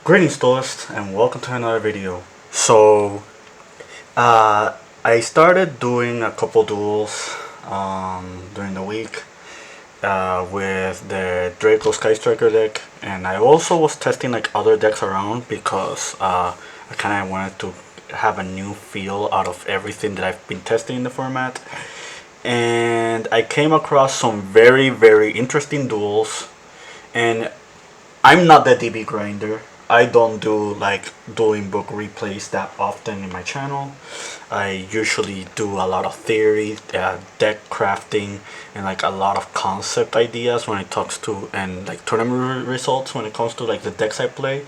Greetings Duelist and welcome to another video. I started doing a couple duels during the week with the Draco Sky Striker deck, and I also was testing like other decks around because I kind of wanted to have a new feel out of everything that I've been testing in the format. And I came across some very interesting duels, and I'm not the DB grinder. I don't do like dueling book replays that often in my channel. I usually do a lot of theory, deck crafting, and like a lot of concept ideas when it talks to, and like tournament results when it comes to like the decks I play.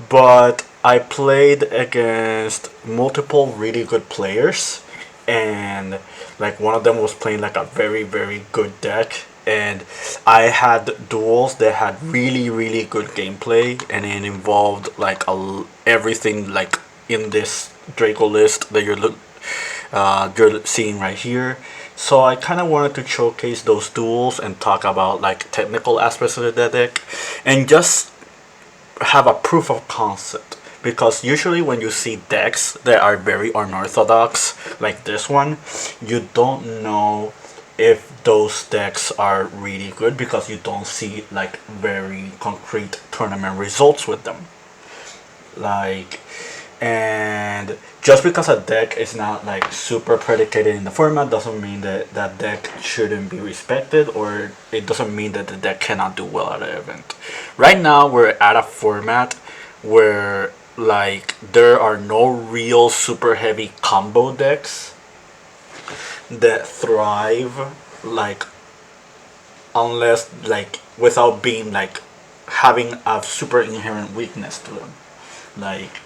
But I played against multiple really good players, and like one of them was playing like a very good deck, and I had duels that had really good gameplay, and it involved like everything like in this Draco list that you're seeing right here. So I kind of wanted to showcase those duels and talk about like technical aspects of the deck and just have a proof of concept, because usually when you see decks that are very unorthodox like this one, you don't know if those decks are really good because you don't see like very concrete tournament results with them. Like, and just because a deck is not like super predicated in the format doesn't mean that that deck shouldn't be respected, or it doesn't mean that the deck cannot do well at an event. Right now we're at a format where like there are no real super heavy combo decks that thrive, like, unless like without being like having a super inherent weakness to them. Like,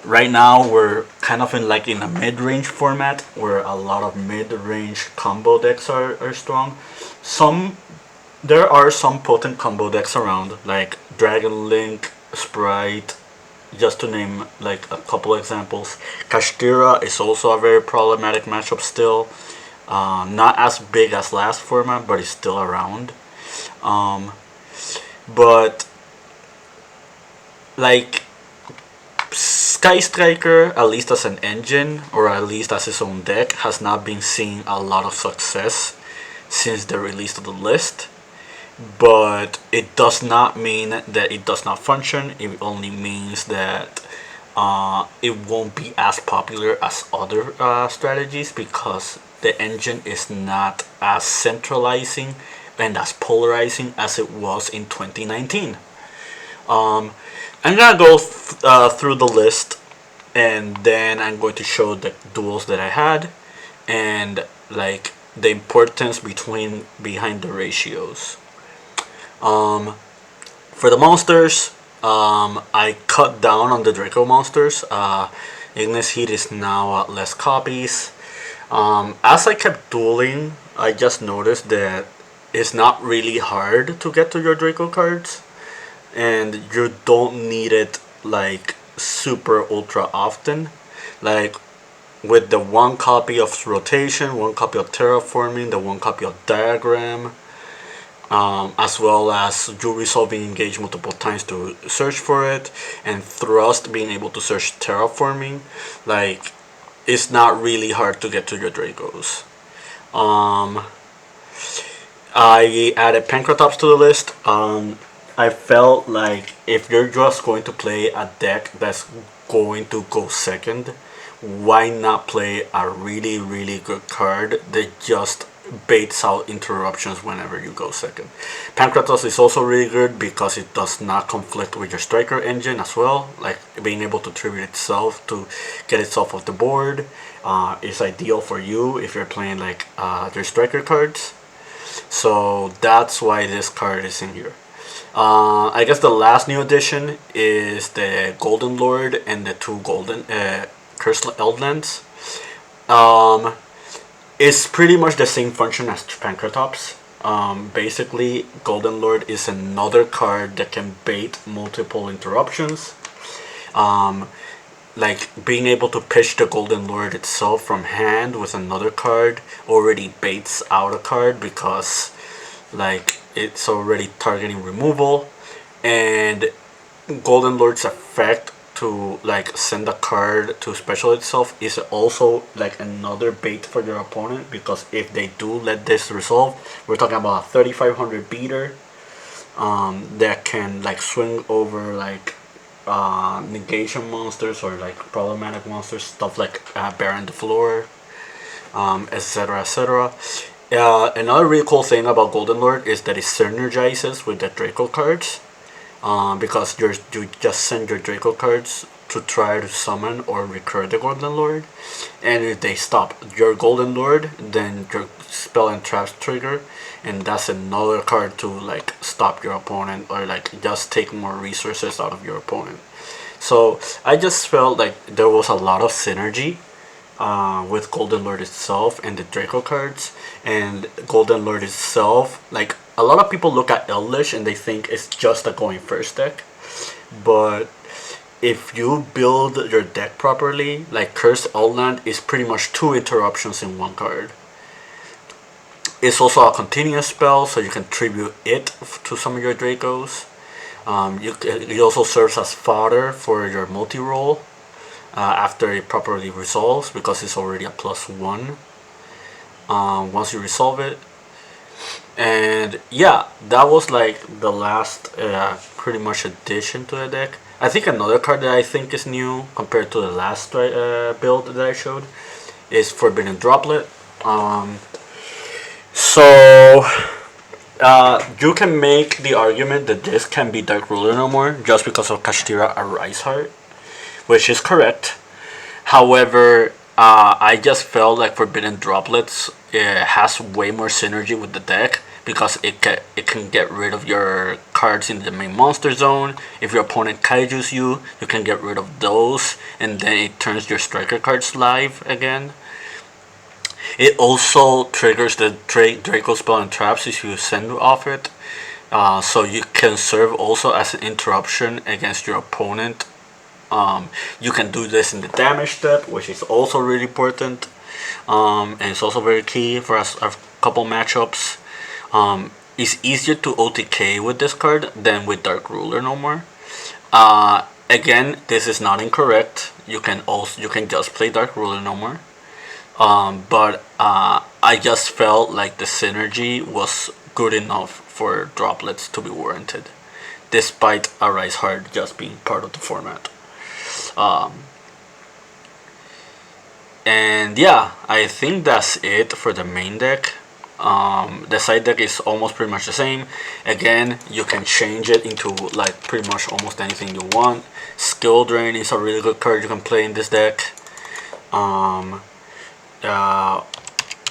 right now we're kind of in a mid-range format where a lot of mid-range combo decks are strong. There are some potent combo decks around, like Dragon Link, Sprite, just to name like a couple examples. Kashtira is also a very problematic matchup still. Not as big as last format, but it's still around. But like Sky Striker, at least as an engine or at least as its own deck, has not been seeing a lot of success since the release of the list. But it does not mean that it does not function. It only means that it won't be as popular as other strategies, because the engine is not as centralizing and as polarizing as it was in 2019. I'm gonna go through the list, and then I'm going to show the duels that I had and like the importance behind the ratios. For the monsters, I cut down on the Draco monsters. Ignis Heat is now at less copies. As I kept dueling, I just noticed that it's not really hard to get to your Draco cards, and you don't need it like super ultra often. Like with the one copy of rotation, one copy of terraforming, the one copy of diagram, as well as you resolving engage multiple times to search for it, and thrust being able to search terraforming, like it's not really hard to get to your Dracos. I added Pancratops to the list. I felt like if you're just going to play a deck that's going to go second, why not play a really good card that just baits out interruptions whenever you go second. Pancratos is also really good because it does not conflict with your striker engine as well. Like being able to tribute itself to get itself off the board is ideal for you if you're playing like your striker cards. So that's why this card is in here. I guess the last new addition is the Golden Lord and the two golden Cursed Eldlands. It's pretty much the same function as Pancratops. Basically, Golden Lord is another card that can bait multiple interruptions. Like being able to pitch the Golden Lord itself from hand with another card already baits out a card, because like it's already targeting removal, and Golden Lord's effect to like send a card to special itself is also like another bait for your opponent, because if they do let this resolve, we're talking about a 3500 beater that can like swing over like negation monsters or like problematic monsters, stuff like Baron the Floor, etc. etc. Another really cool thing about Golden Lord is that it synergizes with the Draco cards, because you just send your Draco cards to try to summon or recur the Golden Lord, and if they stop your Golden Lord, then your spell and traps trigger, and that's another card to like stop your opponent or like just take more resources out of your opponent. So I just felt like there was a lot of synergy with Golden Lord itself and the Draco cards. And Golden Lord itself, like a lot of people look at Eldlich and they think it's just a going first deck, but if you build your deck properly, like Cursed Outland is pretty much 2 interruptions in 1 card. It's also a continuous spell, so you can tribute it to some of your Dracos. It also serves as fodder for your multi-roll after it properly resolves, because it's already a +1 once you resolve it. And yeah, that was like the last pretty much addition to the deck. I think another card that I think is new compared to the last build that I showed is Forbidden Droplet. So you can make the argument that this can be Dark Ruler no more just because of Kashtira Arise Heart, which is correct. However, I just felt like Forbidden Droplets has way more synergy with the deck, because it can get rid of your cards in the main monster zone. If your opponent kaijus you, you can get rid of those, and then it turns your striker cards live again. It also triggers the Draco spell and traps if you send off it, so you can serve also as an interruption against your opponent. You can do this in the damage step, which is also really important, and it's also very key for a couple matchups. It's easier to OTK with this card than with Dark Ruler no more. Again, this is not incorrect. You can just play Dark Ruler no more. But I just felt like the synergy was good enough for droplets to be warranted, despite Arise Heart just being part of the format. And yeah, I think that's it for the main deck. The side deck is almost pretty much the same. Again, you can change it into like pretty much almost anything you want. Skill Drain is a really good card you can play in this deck.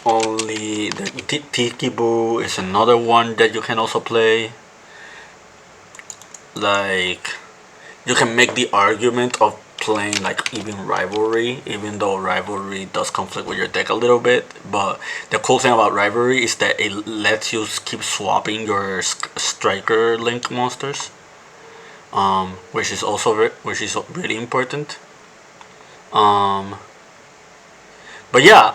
Only the Tiki Boo is another one that you can also play. Like, you can make the argument of playing like even Rivalry, even though Rivalry does conflict with your deck a little bit. But the cool thing about Rivalry is that it lets you keep swapping your striker link monsters, which is really important. But yeah,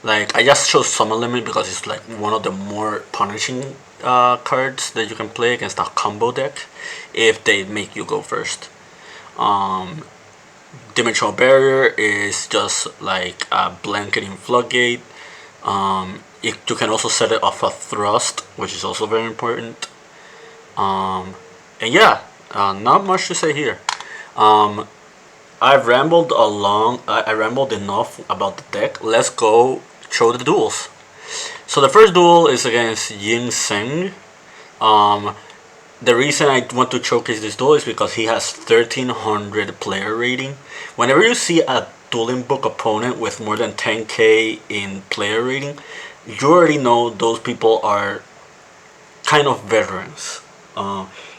like I just chose Summon Limit because it's like one of the more punishing cards that you can play against a combo deck if they make you go first. Dimensional Barrier is just like a blanketing floodgate. You can also set it off a thrust, which is also very important. And yeah, not much to say here. I've rambled along. I rambled enough about the deck. Let's go show the duels. So the first duel is against Ying Seng. The reason I want to showcase this duel is because he has 1300 player rating. Whenever you see a dueling book opponent with more than 10k in player rating, you already know those people are kind of veterans.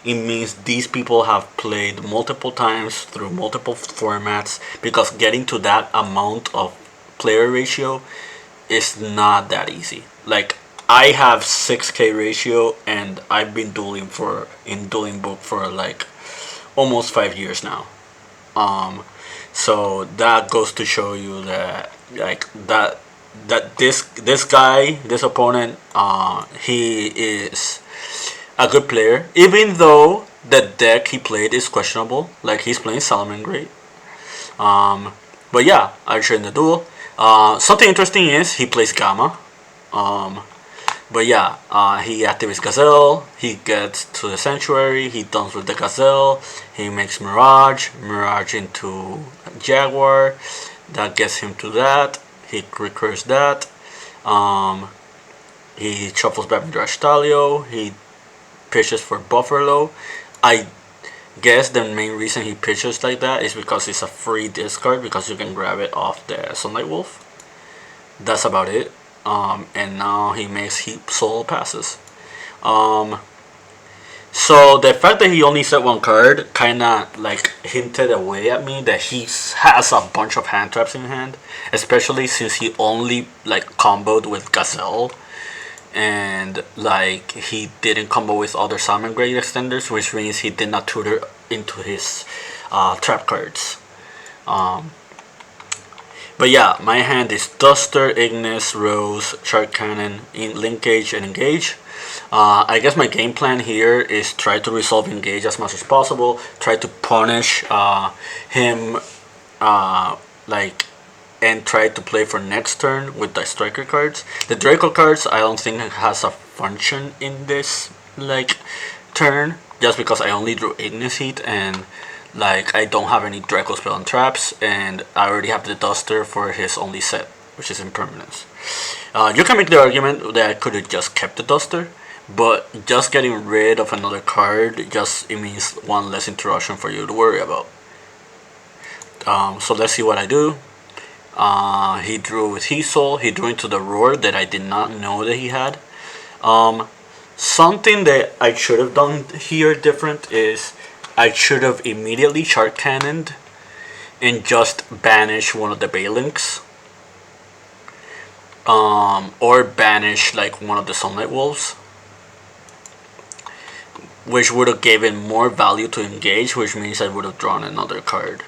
It means these people have played multiple times through multiple formats, because getting to that amount of player ratio is not that easy. Like, I have 6k ratio and I've been dueling in dueling book for like almost 5 years now. So that goes to show you that like that this opponent, he is a good player, even though the deck he played is questionable. Like he's playing Salamangreat. Um, but yeah, I trained the duel. Something interesting is he plays Gamma. Um, but yeah, he activates Gazelle. He gets to the Sanctuary. He duns with the Gazelle. He makes Mirage. Mirage into Jaguar. That gets him to that. He recurs that. Um, he shuffles back Mirage Talio. He pitches for Buffalo. I guess the main reason he pitches like that is because it's a free discard because you can grab it off the Sunlight Wolf. That's about it. And now he makes heap solo passes. Um, so the fact that he only set one card kind of like hinted away at me that he has a bunch of hand traps in hand, especially since he only like comboed with Gazelle, and like he didn't combo with other Salmon Grade extenders, which means he did not tutor into his trap cards. Um, but yeah, my hand is Duster, Ignis, Rose, Shark Cannon, Linkage, and Engage. I guess my game plan here is try to resolve Engage as much as possible. Try to punish him, like, and try to play for next turn with the striker cards. The Draco cards I don't think has a function in this like turn, just because I only drew Ignis Heat and like I don't have any Draco spell on traps, and I already have the Duster for his only set, which is Impermanence. You can make the argument that I could have just kept the Duster, but just getting rid of another card just it means one less interruption for you to worry about. So let's see what I do. He drew with Heat Soul. He drew into the Roar that I did not know that he had. Something that I should have done here different is I should have immediately Shark Cannoned and just banish one of the Balinks. Or banish like one of the Sunlight Wolves, which would have given more value to Engage, which means I would have drawn another card.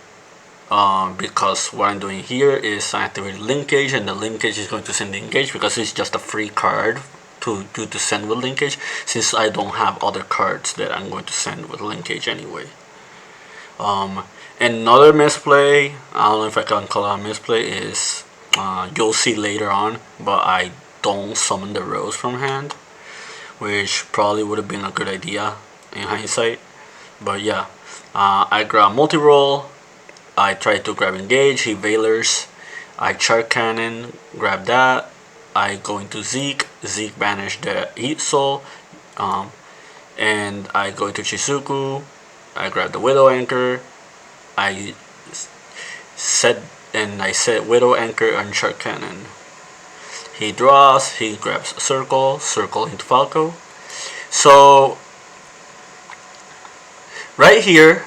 Because what I'm doing here is I activate Linkage, and the Linkage is going to send the Engage because it's just a free card to send with Linkage, since I don't have other cards that I'm going to send with Linkage anyway. Another misplay, I don't know if I can call it a misplay, is you'll see later on, but I don't summon the Rose from hand, which probably would have been a good idea in hindsight. But yeah, I grab multi-roll. I try to grab Engage, he Veilers, I Shark Cannon, grab that, I go into Zeke banish the Heat Soul, and I go into Shizuku, I grab the Widow Anchor, I set Widow Anchor on Shark Cannon. He draws, he grabs Circle into Falco. So, right here,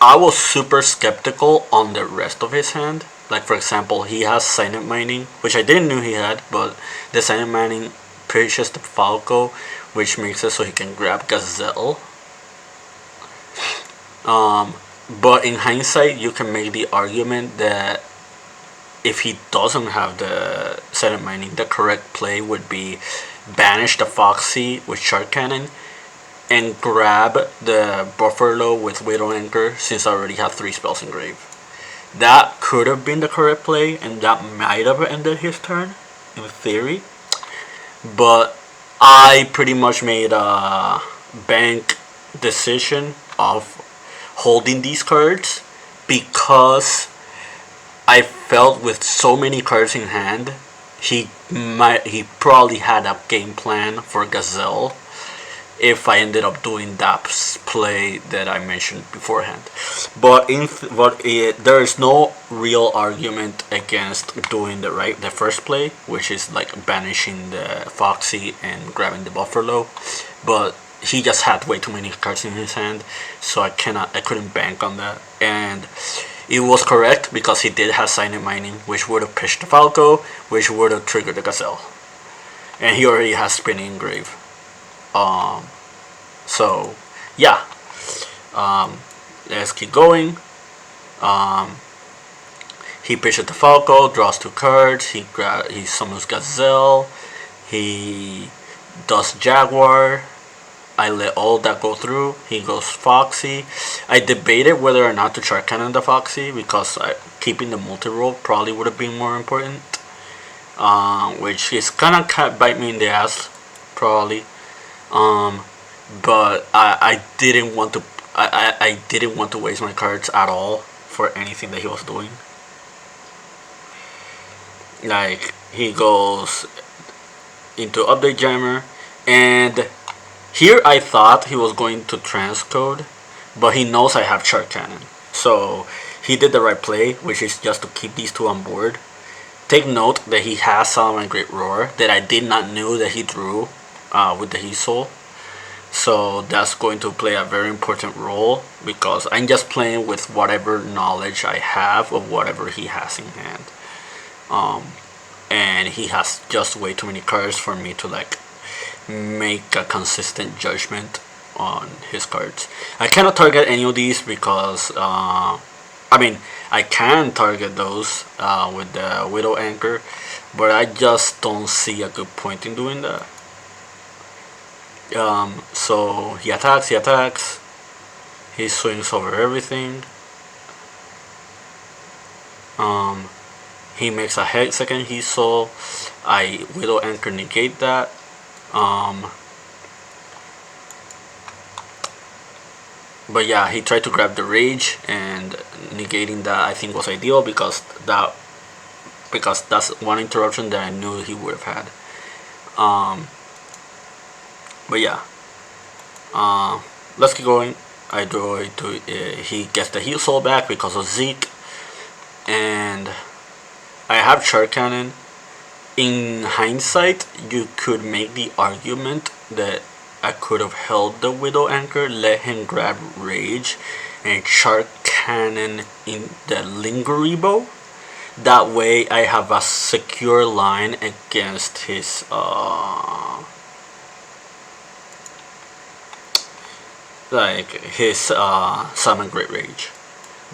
I was super skeptical on the rest of his hand. Like for example, he has Silent Mining, which I didn't know he had, but the Silent Mining pushes the Falco, which makes it so he can grab Gazelle. But in hindsight, you can make the argument that if he doesn't have the Silent Mining, the correct play would be banish the Foxy with Shark Cannon and grab the Buffalo with Widow Anchor, since I already have 3 spells in grave. That could have been the correct play, and that might have ended his turn, in theory. But I pretty much made a bank decision of holding these cards because I felt with so many cards in hand, he probably had a game plan for Gazelle if I ended up doing that play that I mentioned beforehand. But there is no real argument against doing the first play, which is like banishing the Foxy and grabbing the Buffalo. But he just had way too many cards in his hand, so I couldn't bank on that. And it was correct because he did have Silent Mining, which would have pushed the Falco, which would have triggered the Gazelle. And he already has Spinning Grave. So yeah, let's keep going. He pitches the Falco, draws 2 cards. He summons Gazelle. He does Jaguar. I let all that go through. He goes Foxy. I debated whether or not to Shark Cannon the Foxy because keeping the multi-roll probably would have been more important. Which is kind of bite me in the ass, probably. But I didn't want to. I didn't want to waste my cards at all for anything that he was doing. Like he goes into Update Jammer, and here I thought he was going to transcode, but he knows I have Shark Cannon, so he did the right play, which is just to keep these two on board. Take note that he has Solomon Great Roar that I did not know that he drew with the Heat Soul. So that's going to play a very important role because I'm just playing with whatever knowledge I have of whatever he has in hand. And he has just way too many cards for me to like make a consistent judgment on his cards. I cannot target any of these because I mean I can target those with the Widow Anchor, but I just don't see a good point in doing that. So he attacks, he swings over everything. He makes a second Heat Soul. I Widow Anchor negate that. But yeah, he tried to grab the Rage, and negating that I think was ideal because that's one interruption that I knew he would have had. But yeah, let's keep going. I draw it to he gets the Heat Soul back because of Zeke, and I have Shark Cannon. In hindsight, you could make the argument that I could have held the Widow Anchor, let him grab Rage, and Shark Cannon in the Lingeribo. That way, I have a secure line against his Summon Great Rage.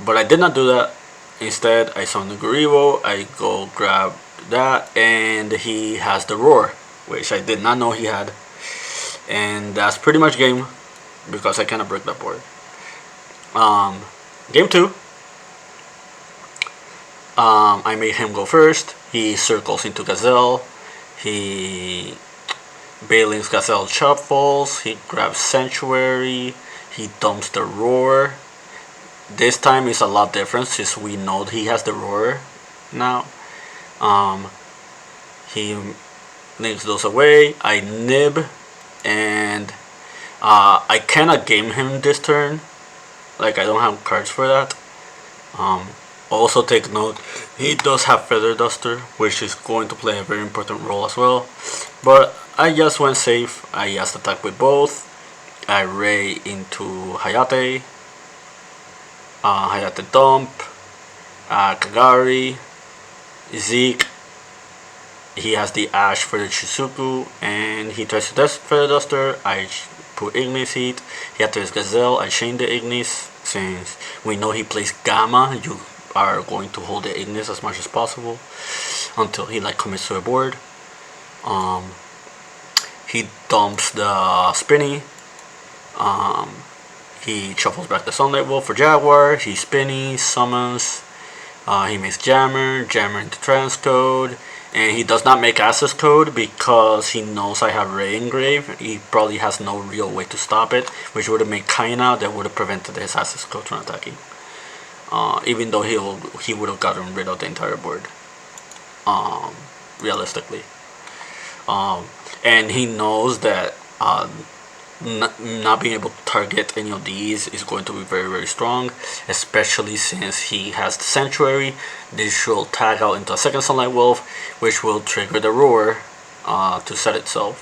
But I did not do that. Instead, I summon the Garibo, I go grab that, and he has the Roar, which I did not know he had. And that's pretty much game, because I cannot break that board. Game 2. I made him go first. He circles into Gazelle. He Bailing's Gazelle shuffles. He grabs Sanctuary. He dumps the Roar. This time is a lot different since we know he has the Roar now. He links those away. I nib, and I cannot game him this turn. Like I don't have cards for that. Also take note, he does have Feather Duster, which is going to play a very important role as well. But I just went safe. I just attack with both. I Ray into Hayate. Hayate dump. Kagari. Zeke. He has the Ash for the Shizuku, and he tries to test Feather Duster. I put Ignis Heat. He had to his Gazelle. I chain the Ignis. Since we know he plays Gamma, you are going to hold the Ignis as much as possible until he like commits to a board. He dumps the Spinny. He shuffles back the Sunlight Wolf for Jaguar. He Spinny, summons. He makes Jammer into Transcode. And he does not make Access Code because he knows I have Ray Engrave. He probably has no real way to stop it, which would have made Kaina that would have prevented his Access Code from attacking. Even though he would have gotten rid of the entire board. Realistically. And he knows that not being able to target any of these is going to be very, very strong, especially since he has the Sanctuary. This will tag out into a second Sunlight Wolf, which will trigger the Roar to set itself.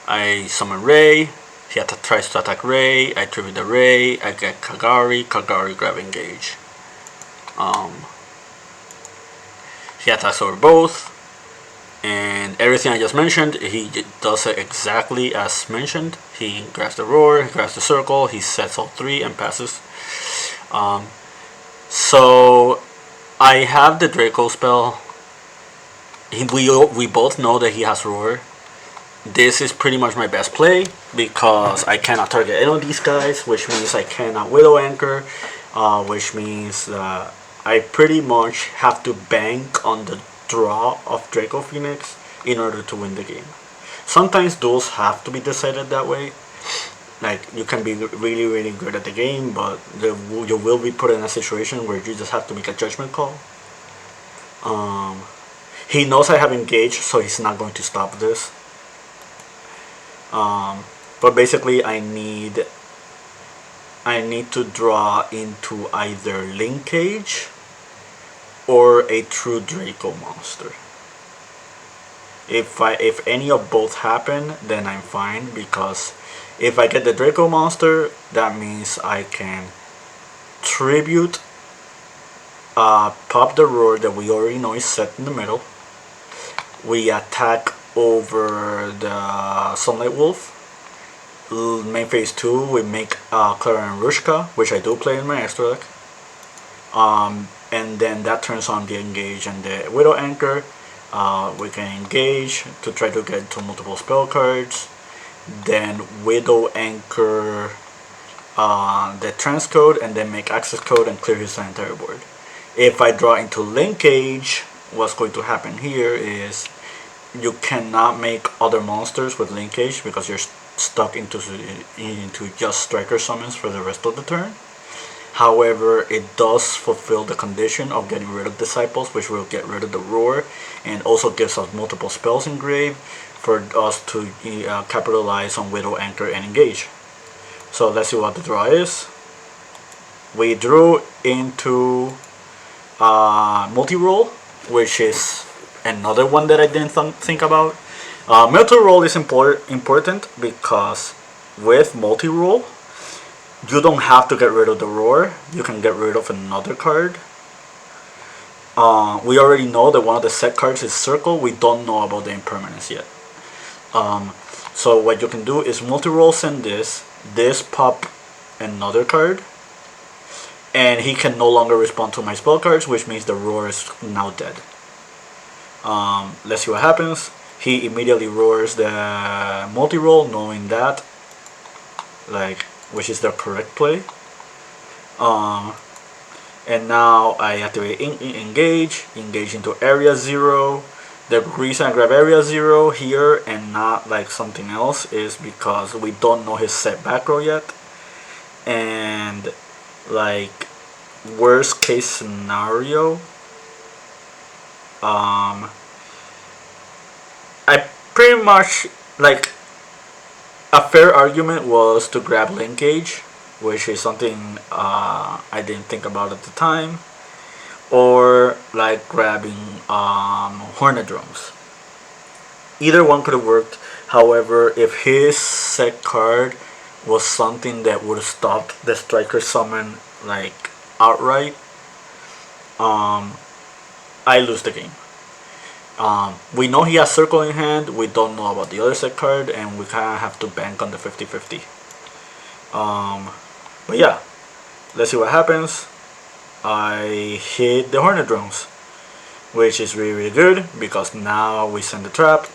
I summon Ray. He tries to attack Ray. I tribute the Ray. I get Kagari. Kagari grab engage. He attacks over both. And everything I just mentioned, he does it exactly as mentioned. He grabs the Roar, he grabs the Circle, he sets all three and passes. So I have the Draco spell. we both know that he has Roar. This is pretty much my best play because I cannot target any of these guys, which means I cannot Widow Anchor, which means I pretty much have to bank on the draw of Draco Phoenix in order to win the game. Sometimes duels have to be decided that way. Like, you can be really, really good at the game, but you will be put in a situation where you just have to make a judgment call. He knows I have engaged, so he's not going to stop this. But basically, I need to draw into either linkage or a true Draco monster. If any of both happen, then I'm fine, because if I get the Draco monster, that means I can tribute, pop the Roar that we already know is set in the middle. We attack over the Sunlight Wolf. Main phase 2, we make Clara and Rushka, which I do play in my extra deck. And then that turns on the engage and the Widow Anchor. We can engage to try to get to multiple spell cards. Then Widow Anchor the transcode, and then make access code and clear his entire board. If I draw into linkage, what's going to happen here is you cannot make other monsters with linkage because you're stuck into just striker summons for the rest of the turn. However, it does fulfill the condition of getting rid of Disciples, which will get rid of the Roar, and also gives us multiple spells in grave for us to capitalize on Widow Anchor and engage. So let's see what the draw is. We drew into multi-roll, which is another one that I didn't think about. Multi-roll is important because with multi-roll, you don't have to get rid of the Roar. You can get rid of another card. We already know that one of the set cards is Circle. We don't know about the impermanence yet. So what you can do is multi-roll, send this pop another card, and he can no longer respond to my spell cards, which means the Roar is now dead. Let's see what happens. He immediately roars the multi-roll, knowing that, which is the correct play. And now I activate engage into area 0. The reason I grab area 0 here and not like something else is because we don't know his set back row yet. And like worst case scenario, I pretty much like a fair argument was to grab linkage, which is something I didn't think about at the time, or like grabbing Hornet Drones. Either one could have worked. However, if his set card was something that would have stopped the striker summon like outright, I lose the game. We know he has Circle in hand, we don't know about the other set card, and we kind of have to bank on the 50-50. But yeah, let's see what happens. I hit the Hornet Drones, which is really, really good because now we send the trap.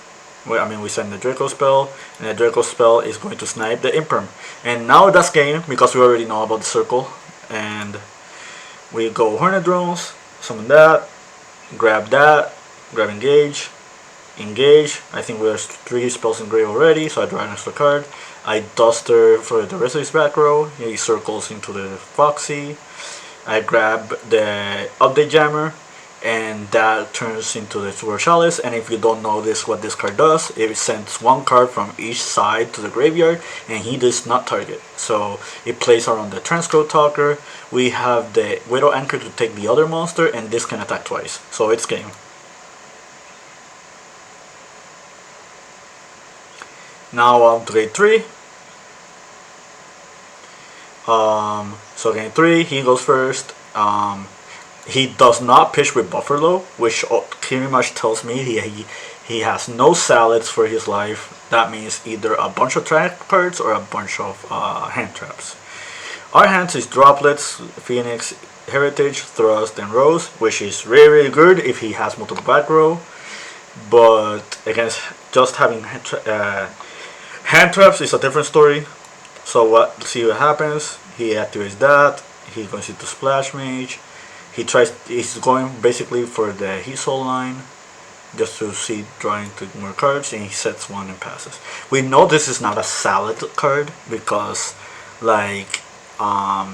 We send the Draco spell, and the Draco spell is going to snipe the Imperm. And now that's game because we already know about the Circle. And we go Hornet Drones, summon that, grab engage. I think we have 3 spells in grave already, so I draw an extra card. I Duster for the rest of his back row. He circles into the Foxy. I grab the Update Jammer, and that turns into the Super Chalice. And if you don't know what this card does, it sends 1 card from each side to the graveyard, and he does not target. So it plays around the Transcode Talker. We have the Widow Anchor to take the other monster, and this can attack twice. So it's game. Now on to game 3. So game 3, he goes first. He does not pitch with Buffalo, which pretty much tells me he has no salads for his life. That means either a bunch of trap cards or a bunch of hand traps. Our hands is Droplets, Phoenix, Heritage, Thrust, and Rose, which is really, really good if he has multiple back row. but against just having hand traps is a different story. So see what happens. He activates that. He goes into Splash Mage. He's going basically for the Heat Soul line, just to see drawing to more cards, and he sets one and passes. We know this is not a salad card because, like,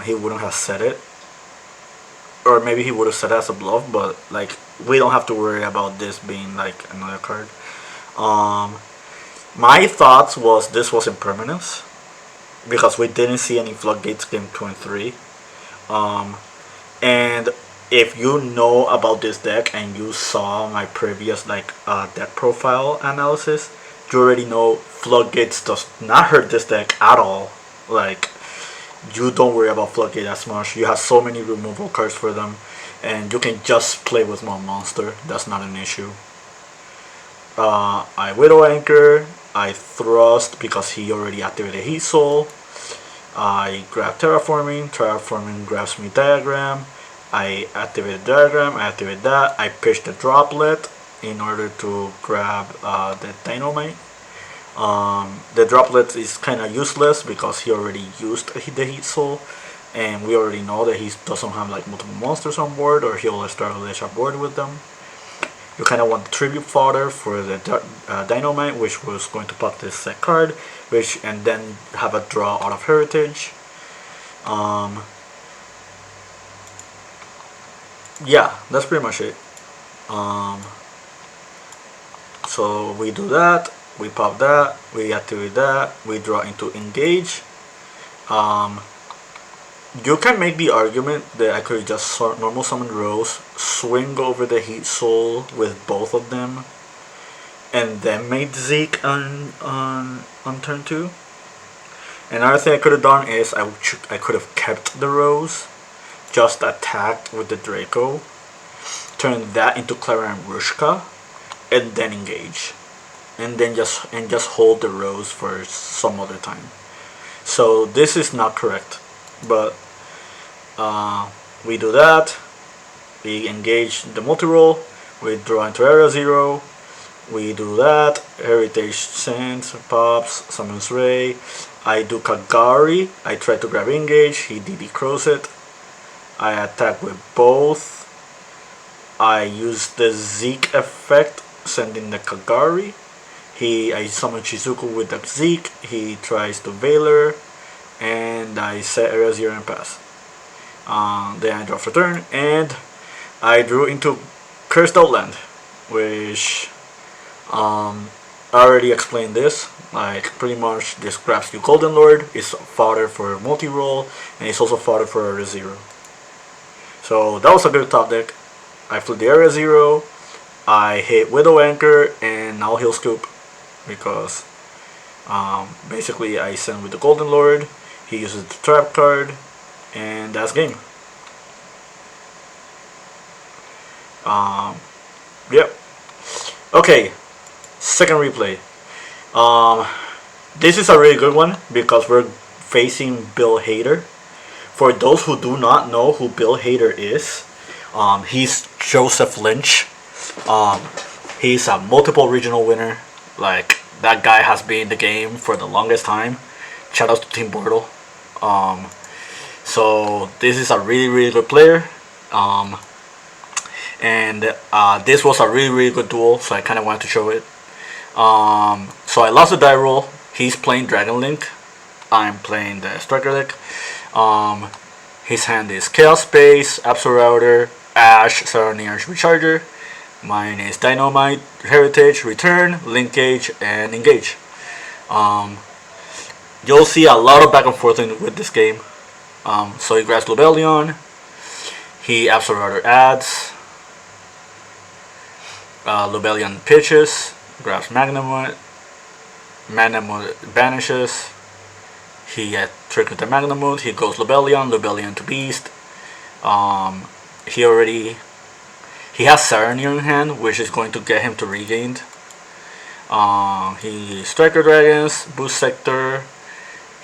he wouldn't have set it, or maybe he would have set it as a bluff. But like, we don't have to worry about this being like another card. My thoughts was this was impermanence because we didn't see any floodgates game 2 and 3. And if you know about this deck and you saw my previous like deck profile analysis, you already know floodgates does not hurt this deck at all. Like, you don't worry about floodgate as much. You have so many removal cards for them, and you can just play with one monster. That's not an issue. I Widow Anchor. I Thrust because he already activated Heat Soul. I grab Terraforming. Terraforming grabs me Diagram. I activated Diagram. I activate that. I pitch the Droplet in order to grab the Dynamite. The Droplet is kind of useless because he already used the Heat Soul, and we already know that he doesn't have like multiple monsters on board, or he'll start a Lich on board with them. You kind of want the Tribute Fodder for the Dynamite, which was going to pop this set card, and then have a draw out of Heritage. Yeah, that's pretty much it. So we do that, we pop that, we activate that, we draw into Engage. You can make the argument that I could just normal summon Rose, swing over the Heat Soul with both of them, and then make Zeke on turn 2. Another thing I could have done is I could have kept the Rose, just attacked with the Draco, turn that into Clara and Rushka, and then engage, and then just hold the Rose for some other time. So this is not correct, but we do that. We engage the multi-roll. We draw into Area 0. We do that. Heritage Sands pops. Summons Ray. I do Kagari. I try to grab engage. He DD Crows it. I attack with both. I use the Zeke effect, sending the Kagari. I summon Shizuku with the Zeke. He tries to Veiler, and I set Area 0 and pass. Then I draw for turn, and I drew into Cursed Outland, which I already explained this. Like, pretty much this grabs you Golden Lord, is fodder for multi-roll, and it's also fodder for Area 0. So that was a good top deck. I flew the Area 0, I hit Widow Anchor, and now he'll scoop because basically I send with the Golden Lord, he uses the trap card, and that's game. Yep. Okay, second replay. This is a really good one because we're facing Bill Hader. For those who do not know who Bill Hader is, he's Joseph Lynch. He's a multiple regional winner. Like, that guy has been in the game for the longest time. Shout out to Team Bortle. So this is a really good player. And this was a really good duel, so I kind of wanted to show it. So I lost the die roll. He's playing Dragon Link. I'm playing the Striker deck. His hand is Chaos Space, Absol Router, Ash, Saronian Recharger. Mine is Dynamite, Heritage, Return, Linkage, and Engage. You'll see a lot of back and forth with this game. So he grabs Lubellion. He Absol Router adds. Lubellion pitches, grabs Magnamut. Magnamut banishes. He triggers the Magnamut. He goes Lubellion. Lubellion to Beast. He has Saronian in hand, which is going to get him to regained. He Striker Dragons, Boost Sector.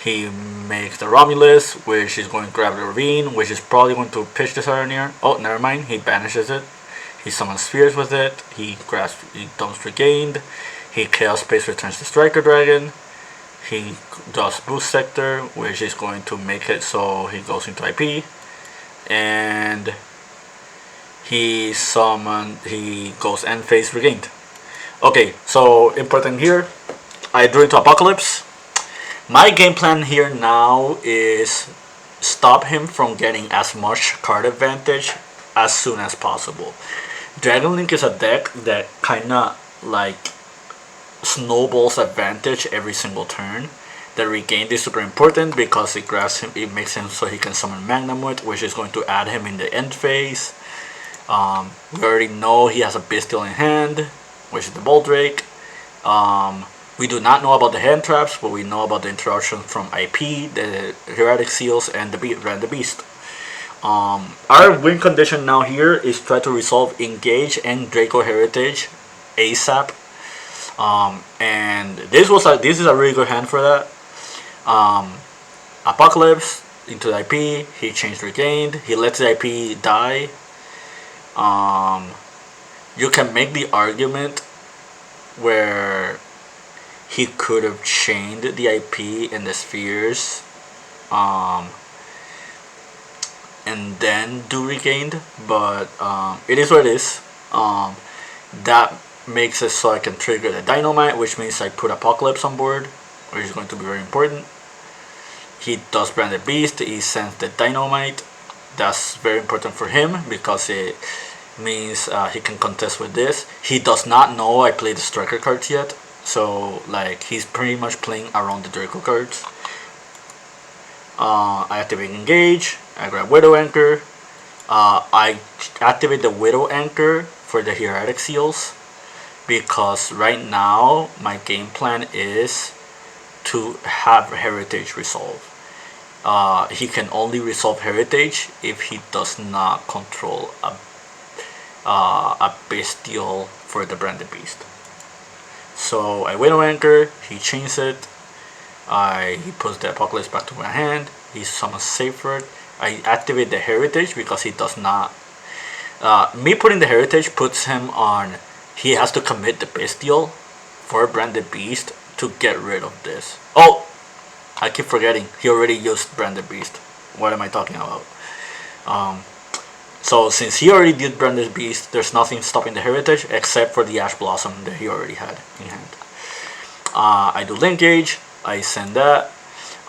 He makes the Romulus, which is going to grab the Ravine, which is probably going to pitch the Saronian. Oh, never mind. He banishes it. He summons spheres with it. He dumps regained. He Chaos Space returns the Striker Dragon. He does Boost Sector, which is going to make it so he goes into IP. And he goes end phase regained. Okay, so important here. I drew into Apocalypse. My game plan here now is stop him from getting as much card advantage as soon as possible. Dragon Link is a deck that kinda like snowballs advantage every single turn. The regain is super important because it grabs him, it makes him so he can summon Magnamut, which is going to add him in the end phase. We already know he has a Bestial in hand, which is the Boldrake. We do not know about the hand traps, but we know about the interruption from IP, the Heretic Seals, and the Beast. Our win condition now here is try to resolve Engage and Draco Heritage ASAP. And this is a really good hand for that. Apocalypse into the IP. He changed regained. He lets the IP die. You can make the argument where he could have chained the IP and the spheres, and then do regained, but it is what it is. That makes it so I can trigger the Dynamite, which means I put Apocalypse on board, which is going to be very important. He does Branded Beast, he sends the Dynamite. That's very important for him because it means he can contest with this. He does not know I played the Striker cards yet, so like he's pretty much playing around the Draco cards. I activate Engage, I grab Widow Anchor, I activate the Widow Anchor for the Heretic Seals because right now my game plan is to have Heritage resolve. He can only resolve Heritage if he does not control a Bestial for the Branded Beast. So I Widow Anchor, he chains it, he puts the Apocalypse back to my hand, he summons Safeguard, I activate the Heritage because he does not... me putting the Heritage puts him on... He has to commit the Bestial for Branded Beast to get rid of this. Oh! I keep forgetting, he already used Branded Beast. What am I talking about? So since he already did Branded Beast, there's nothing stopping the Heritage except for the Ash Blossom that he already had in hand. I do Linkage, I send that.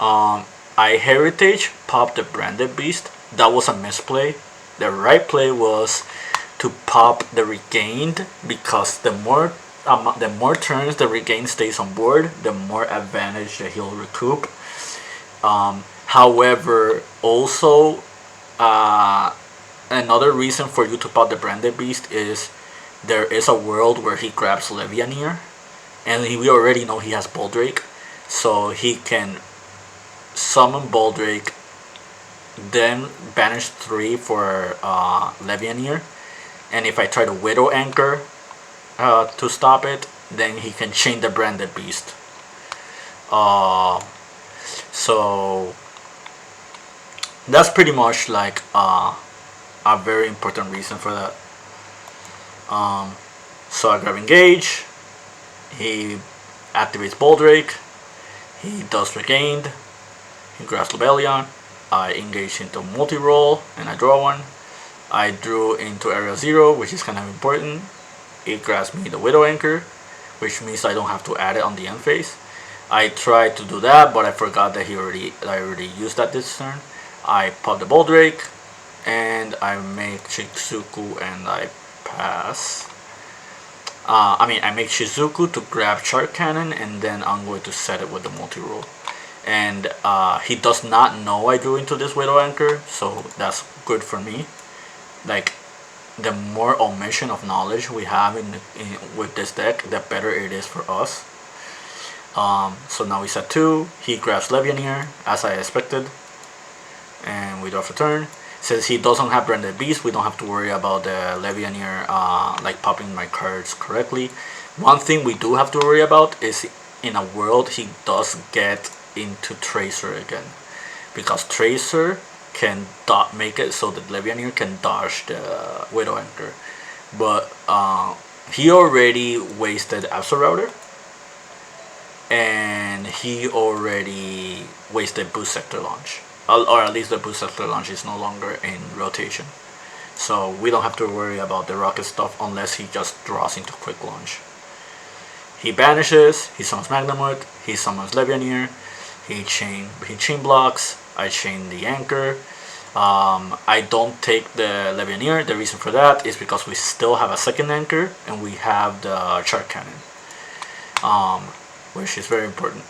I Heritage, pop the Branded Beast. That was a misplay. The right play was to pop the Regained because the more turns the Regain stays on board, the more advantage that he'll recoup. However, also another reason for you to pop the Branded Beast is there is a world where he grabs Levianeer, and we already know he has Boldrake, so he can summon Boldrake, then banish 3 for Levianeer, and if I try to Widow Anchor to stop it, then he can chain the Branded Beast. So that's pretty much like a very important reason for that. So I grab Engage, he activates Boldrake, he does Regained, he grabs Lebellion, I engage into multi-roll and I draw one. I drew into Area 0, which is kind of important. It grabs me the Widow Anchor, which means I don't have to add it on the end phase. I tried to do that, but I forgot that I already used that this turn. I pop the Boldrake, and I make Shizuku and I pass. I make Shizuku to grab Shark Cannon, and then I'm going to set it with the multi-roll. And he does not know I drew into this Widow Anchor, so that's good for me. Like, the more omission of knowledge we have with this deck, the better it is for us. So now we set 2, he grabs Levianeer, as I expected, and we draw for turn. Since he doesn't have Branded Beast, we don't have to worry about the Levianeer like popping my cards correctly. One thing we do have to worry about is in a world he does get into Tracer again, because Tracer can make it so that Levianeer can dodge the Widow Anchor. but he already wasted Absol Router, and he already wasted Boost Sector Launch, or at least the Boost Sector Launch is no longer in rotation. So we don't have to worry about the rocket stuff unless he just draws into Quick Launch. He banishes, he summons Magnemite, he summons Levianeer, he chain blocks, I chain the Anchor. I don't take the Levianeer. The reason for that is because we still have a second Anchor and we have the Shark Cannon, which is very important.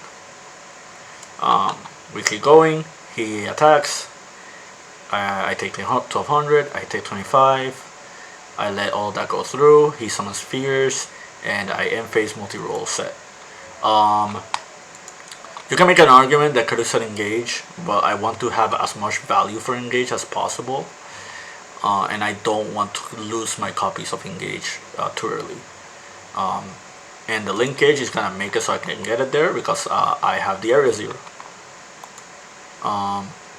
We keep going, he attacks, I take 1200, I take 25, I let all that go through, he summons Spheres, and I end phase multi-roll set. You can make an argument that could have said engage, but I want to have as much value for engage as possible, and I don't want to lose my copies of engage too early. And the linkage is gonna make it so I can get it there because I have the area 0.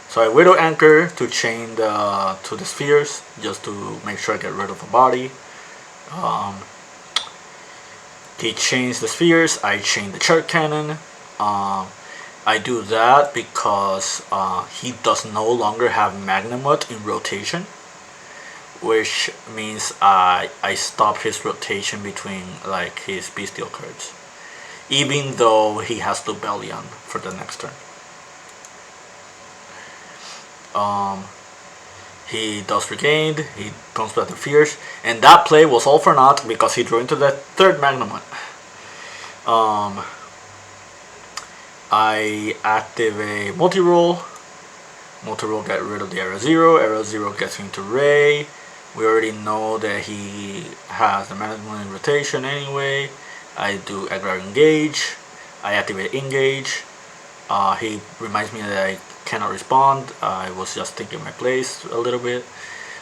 So I Widow Anchor to chain to the spheres just to make sure I get rid of a body. He chains the spheres, I chain the Shark Cannon. I do that because he does no longer have Magnemite in rotation, which means I stop his rotation between like his bestial cards, even though he has to Bellion for the next turn. He does regained, he comes back to Fierce, and that play was all for naught because he drew into the third Magnemite. I activate multi-roll. Multi-roll get rid of the Arrow 0. Arrow 0 gets into Ray. We already know that he has the Magnemite in rotation anyway. I do Aggro Engage. I activate Engage. He reminds me that I cannot respond. I was just thinking my place a little bit.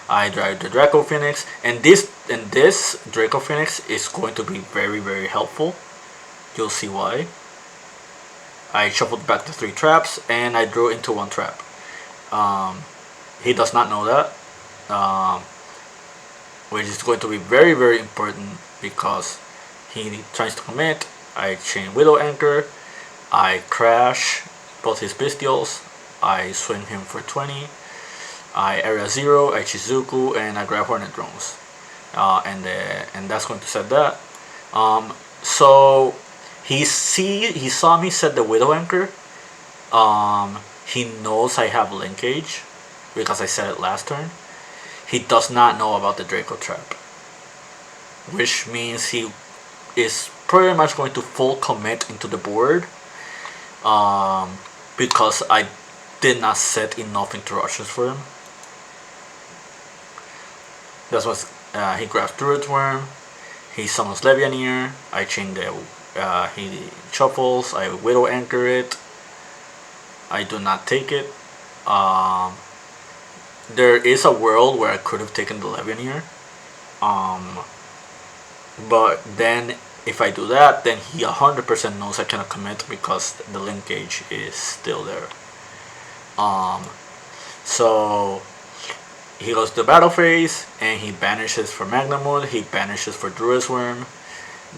I drive the Draco Phoenix, and this Draco Phoenix is going to be very, very helpful. You'll see why. I shuffled back the 3 traps and I drew into 1 trap. He does not know that, which is going to be very, very important because he tries to commit. I chain Widow Anchor. I crash both his Bestials. I swing him for 20. I Area 0, I Shizuku, and I grab Hornet Drones. And that's going to set that. So he saw me set the Widow Anchor. He knows I have linkage because I set it last turn. He does not know about the Draco trap, which means he is pretty much going to full commit into the board because I did not set enough interruptions for him. That's what he grabs Druid's Worm. He summons Levianeer. I chain the he shuffles. I Widow Anchor it. I do not take it. There is a world where I could have taken the Levianeer, but then if I do that, then he 100% knows I cannot commit because the linkage is still there. So he goes to the battle phase and he banishes for Magnemite, he banishes for Druid's Worm.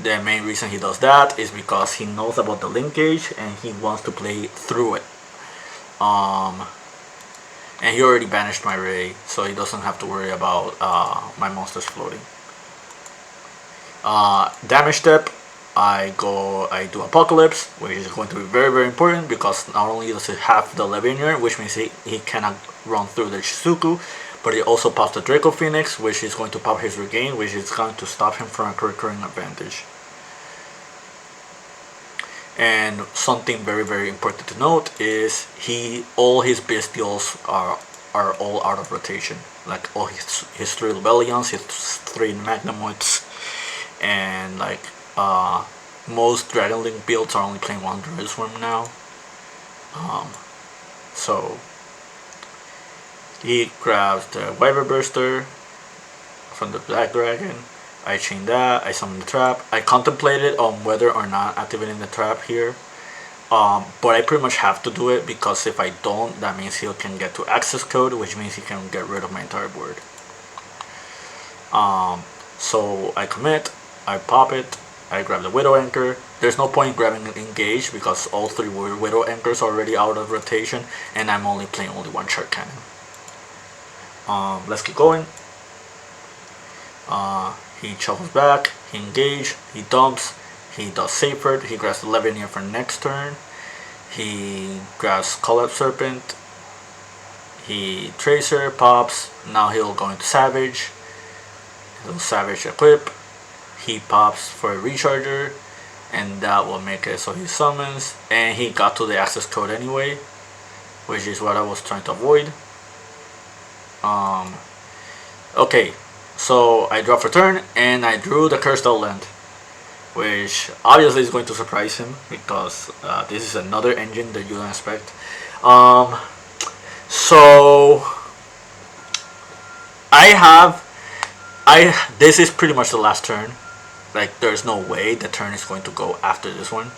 The main reason he does that is because he knows about the linkage and he wants to play through it. And he already banished my Ray, so he doesn't have to worry about my monsters floating. Damage step, I do Apocalypse, which is going to be very, very important because not only does it have the Levianeer, which means he cannot run through the Shizuku, but it also pops the Draco Phoenix, which is going to pop his Regain, which is going to stop him from a recurring advantage. And something very, very important to note is all his Bestials are all out of rotation. Like all his 3 Rebellions, his 3 Magnemites, and like most Dragon Link builds are only playing 1 Druid's Worm now. So he grabs the Wyver Burster from the Black Dragon. I chain that, I summon the trap. I contemplated on whether or not activating the trap here, but I pretty much have to do it because if I don't, that means he can get to access code, which means he can get rid of my entire board. So I commit, I pop it, I grab the Widow Anchor. There's no point grabbing Engage because all three Widow Anchors are already out of rotation, and I'm only playing only one Shark Cannon. Let's keep going. He shuffles back, he engage, he dumps, he does Saferd, he grabs the Levineer for next turn, he grabs Collapse Serpent, he Tracer, pops, now he'll go into Savage, he'll Savage equip, he pops for a Recharger, and that will make it so he summons, and he got to the access code anyway, which is what I was trying to avoid. Okay, so I draw for turn, and I drew the Cursed Outland, which obviously is going to surprise him because this is another engine that you don't expect. So this is pretty much the last turn. Like, there's no way the turn is going to go after this one.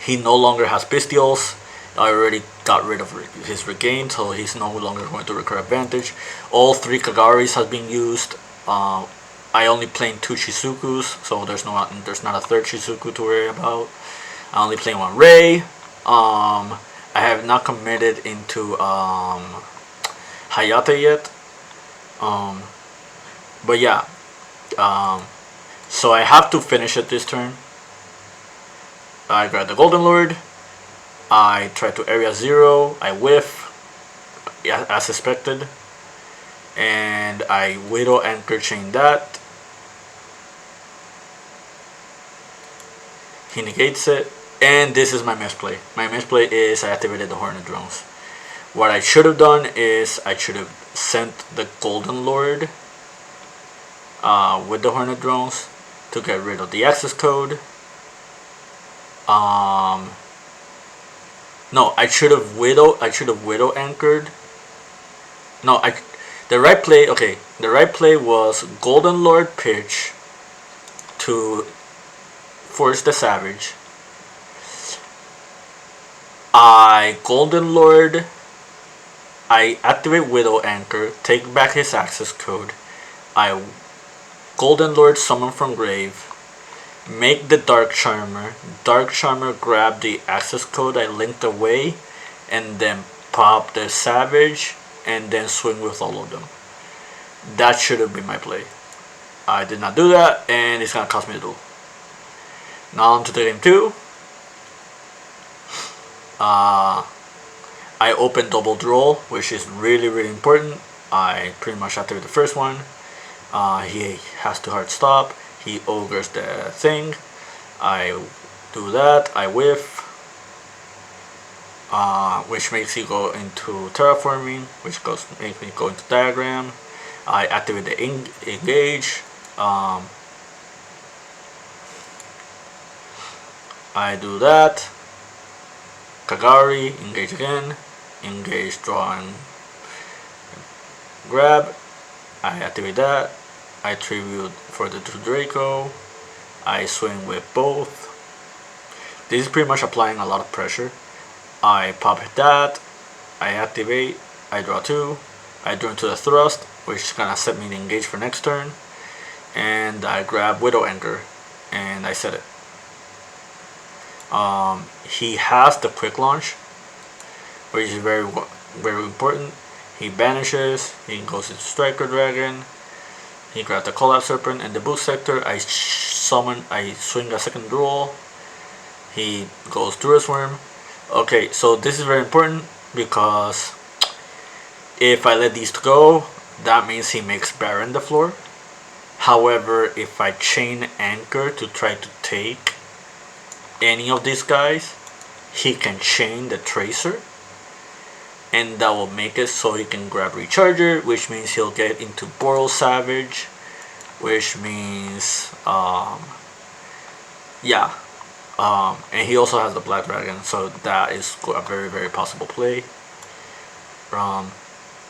He no longer has Bestials. I already got rid of his regain, so he's no longer going to recur advantage. All three Kagaris has been used. I only played 2 Shizukus, so there's not a third Shizuku to worry about. I only play 1 Rei. I have not committed into Hayate yet. But yeah. So I have to finish it this turn. I grab the Golden Lord. I try to area 0. I whiff, as expected. And I Widow Anchor Chain that. He negates it. And this is my misplay. My misplay is I activated the Hornet Drones. What I should have done is I should have sent the Golden Lord with the Hornet Drones to get rid of the access code. No, I should have Widow Anchored. No, the right play was Golden Lord pitch to force the Savage. I Golden Lord, I activate Widow Anchor, take back his access code. I Golden Lord summon from grave, make the Dark Charmer. Dark Charmer grab the access code I linked away, and then pop the Savage, and then swing with all of them. That should have been my play. I did not do that, and it's gonna cost me the duel. Now on to the game 2. I open double draw, which is really important. I pretty much activate the first one. He has to hard stop. He ogres the thing. I do that. I whiff, which makes you go into terraforming, which makes me go into diagram. I activate the engage. I do that. Kagari, engage again. Engage, draw, and grab. I activate that. I tribute for the Draco. I swing with both. This is pretty much applying a lot of pressure. I pop that. I activate. I draw 2. I draw into the thrust, which is gonna set me to engage for next turn. And I grab Widow Anchor, and I set it. He has the quick launch, which is very important. He banishes. He goes into Striker Dragon. He grabs the Collapse Serpent and the Boost Sector. I swing a second duel. He goes Durasworm. Okay, so this is very important because if I let these go, that means he makes Baron the floor. However, if I chain Anchor to try to take any of these guys, he can chain the Tracer, and that will make it so he can grab Recharger, which means he'll get into Boral Savage, which means and he also has the Black Dragon, so that is a very possible play.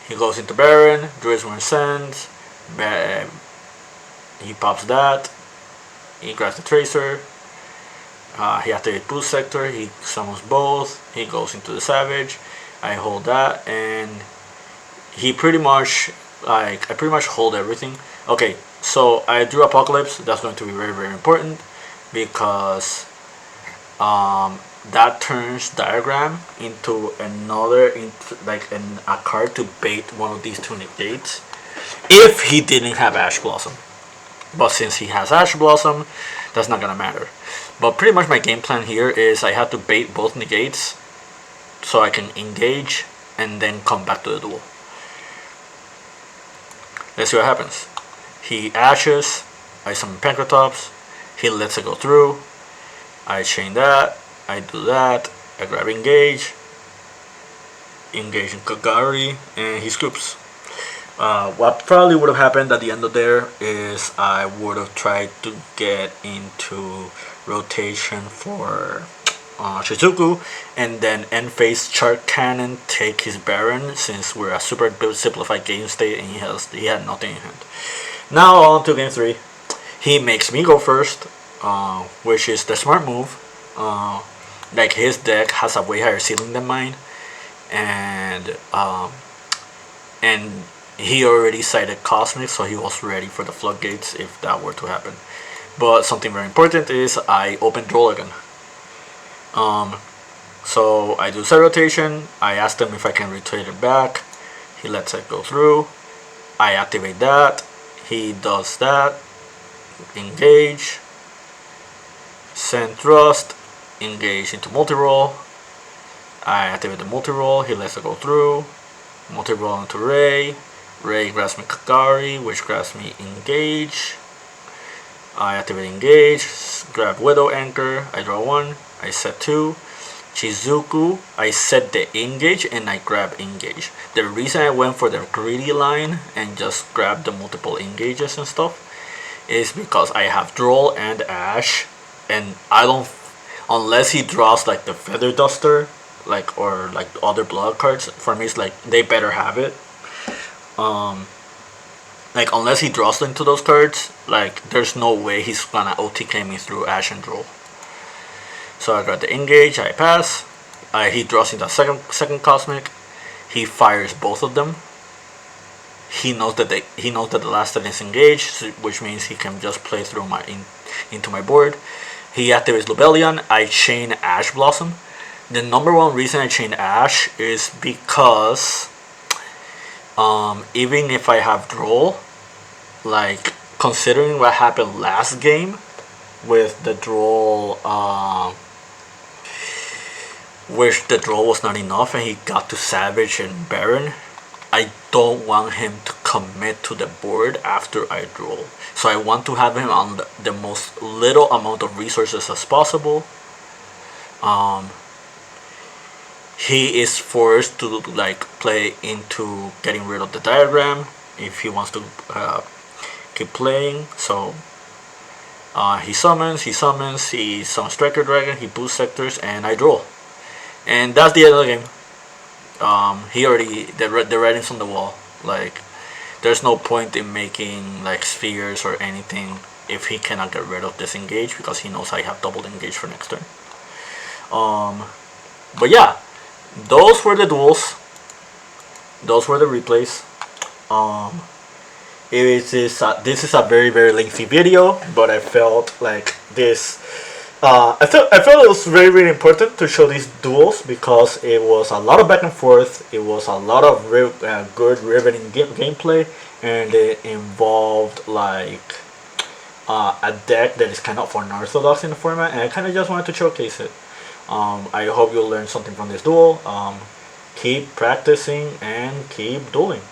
He goes into Baron, Druid's sends, he pops that, he grabs the Tracer, he activates Boost Sector, he summons both, he goes into the Savage, I hold that, and he pretty much, I pretty much hold everything. Okay, So I drew Apocalypse. That's going to be very, very important because that turns Diagram into another, a card to bait one of these two negates if he didn't have Ash Blossom. But since he has Ash Blossom, that's not gonna matter. But pretty much my game plan here is I have to bait both negates so I can engage and then come back to the duel. Let's see what happens. He ashes, I summon Pancratops, he lets it go through, I chain that, I do that, I grab engage in Kagari, and he scoops. What probably would have happened at the end of there is I would have tried to get into rotation for Shizuku, and then end phase Chart Cannon take his Baron, since we're a super simplified game state and he had nothing in hand. Now on to game 3. He makes me go first, which is the smart move. Like his deck has a way higher ceiling than mine, and he already cited Cosmic, so he was ready for the floodgates if that were to happen. But something very important is I open Droll again. So I do side rotation. I asked him if I can rotate it back. He lets it go through. I activate that. He does that. Engage. Send thrust. Engage into multi-roll. I activate the multi-roll. He lets it go through. Multi-roll into Ray. Ray grabs me Kagari, which grabs me engage. I activate engage, grab Widow Anchor, I draw 1, I set 2. Shizuku, I set the engage and I grab engage. The reason I went for the greedy line and just grabbed the multiple engages and stuff is because I have Droll and Ash, and I don't, unless he draws like the Feather Duster, or other blood cards, for me it's like they better have it. Unless he draws into those cards, there's no way he's gonna OTK me through Ash and Droll. So I got the engage, I pass. He draws into a second Cosmic. He fires both of them. He knows that the last turn is engaged, which means he can just play through into my board. He activates Lubellion. I chain Ash Blossom. The number one reason I chain Ash is because even if I have Droll, considering what happened last game with the Droll, which the Droll was not enough and he got to Savage and Baron, I don't want him to commit to the board after I Droll. So I want to have him on the most little amount of resources as possible. He is forced to play into getting rid of the Diagram if he wants to keep playing. So he summons, he summons Striker Dragon, he boosts sectors, and I Droll. And that's the end of the game. He already, the writing's on the wall. There's no point in making spheres or anything if he cannot get rid of this engage, because he knows I have double engage for next turn. But yeah, those were the duels. Those were the replays. This is a very, very lengthy video, but I felt like this. I felt it was very, really important to show these duels because it was a lot of back and forth. It was a lot of good, riveting gameplay, and it involved a deck that is kind of unorthodox in the format, and I kind of just wanted to showcase it. I hope you'll learn something from this duel. Keep practicing and keep dueling.